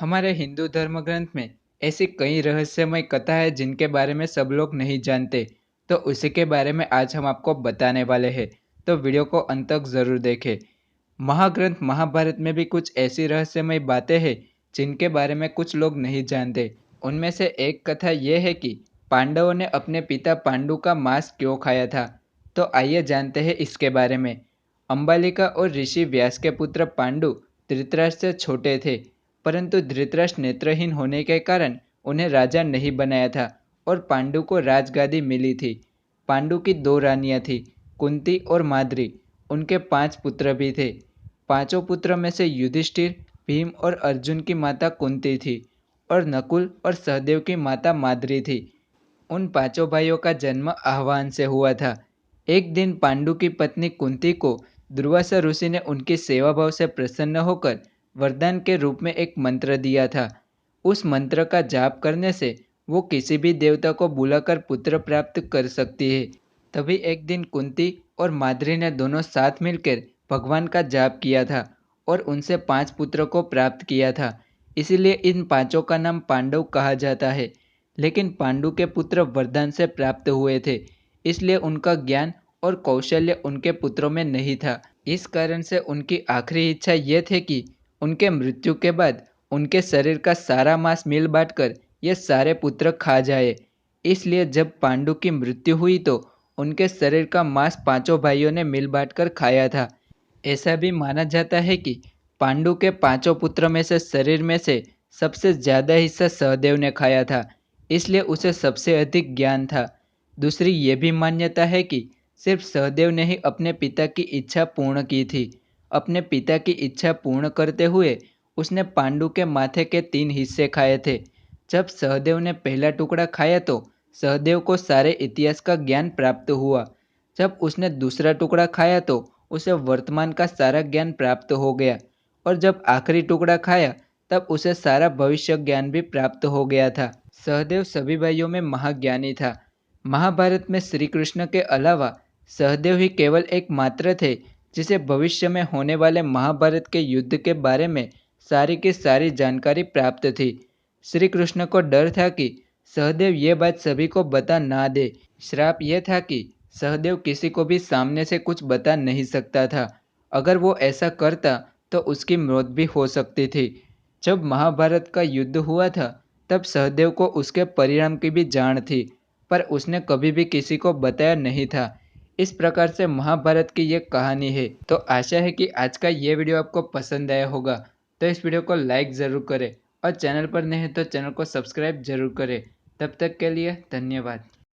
हमारे हिंदू धर्म ग्रंथ में ऐसी कई रहस्यमय कथा है जिनके बारे में सब लोग नहीं जानते। तो उसी के बारे में आज हम आपको बताने वाले हैं। तो वीडियो को अंत तक जरूर देखें। महाग्रंथ महाभारत में भी कुछ ऐसी रहस्यमय बातें हैं जिनके बारे में कुछ लोग नहीं जानते। उनमें से एक कथा यह है कि पांडवों ने अपने पिता पांडु का मांस क्यों खाया था। तो आइए जानते हैं इसके बारे में। अंबालिका और ऋषि व्यास के पुत्र पांडु धृतराष्ट्र से छोटे थे, परंतु धृतराष्ट्र नेत्रहीन होने के कारण उन्हें राजा नहीं बनाया था और पांडु को राजगादी मिली थी। पांडु की दो रानियां थी, कुंती और माद्री। उनके 5 पुत्र भी थे। पांचों पुत्रों में से युधिष्ठिर, भीम और अर्जुन की माता कुंती थी और नकुल और सहदेव की माता माद्री थी। उन पांचों भाइयों का जन्म आह्वान से हुआ था। एक दिन पांडु की पत्नी कुंती को दुर्वासा ऋषि ने उनकी सेवा भाव से प्रसन्न होकर वरदान के रूप में एक मंत्र दिया था। उस मंत्र का जाप करने से वो किसी भी देवता को बुलाकर पुत्र प्राप्त कर सकती है। तभी एक दिन कुंती और माद्री ने दोनों साथ मिलकर भगवान का जाप किया था और उनसे 5 पुत्रों को प्राप्त किया था। इसीलिए इन पांचों का नाम पांडव कहा जाता है। लेकिन पांडु के पुत्र वरदान से प्राप्त हुए थे, इसलिए उनका ज्ञान और कौशल्य उनके पुत्रों में नहीं था। इस कारण से उनकी आखिरी इच्छा ये थी कि उनके मृत्यु के बाद उनके शरीर का सारा मांस मिल बांटकर ये सारे पुत्र खा जाए। इसलिए जब पांडु की मृत्यु हुई तो उनके शरीर का मांस पांचों भाइयों ने मिल बांटकर खाया था। ऐसा भी माना जाता है कि पांडु के पांचों पुत्रों में से शरीर में से सबसे ज्यादा हिस्सा सहदेव ने खाया था, इसलिए उसे सबसे अधिक ज्ञान था। दूसरी ये भी मान्यता है कि सिर्फ सहदेव ने ही अपने पिता की इच्छा पूर्ण की थी। अपने पिता की इच्छा पूर्ण करते हुए उसने पांडु के माथे के 3 हिस्से खाए थे। जब सहदेव ने पहला टुकड़ा खाया तो सहदेव को सारे इतिहास का ज्ञान प्राप्त हुआ। जब उसने दूसरा टुकड़ा खाया तो उसे वर्तमान का सारा ज्ञान प्राप्त हो गया और जब आखिरी टुकड़ा खाया तब उसे सारा भविष्य ज्ञान भी प्राप्त हो गया था। सहदेव सभी भाइयों में महाज्ञानी था। महाभारत में श्री कृष्ण के अलावा सहदेव ही केवल एक मात्र थे जिसे भविष्य में होने वाले महाभारत के युद्ध के बारे में सारी की सारी जानकारी प्राप्त थी। श्री कृष्ण को डर था कि सहदेव ये बात सभी को बता ना दे। श्राप यह था कि सहदेव किसी को भी सामने से कुछ बता नहीं सकता था। अगर वो ऐसा करता तो उसकी मौत भी हो सकती थी। जब महाभारत का युद्ध हुआ था तब सहदेव को उसके परिणाम की भी जान थी, पर उसने कभी भी किसी को बताया नहीं था। इस प्रकार से महाभारत की ये कहानी है। तो आशा है कि आज का ये वीडियो आपको पसंद आया होगा। तो इस वीडियो को लाइक ज़रूर करें और चैनल पर नए हैं तो चैनल को सब्सक्राइब जरूर करें। तब तक के लिए धन्यवाद।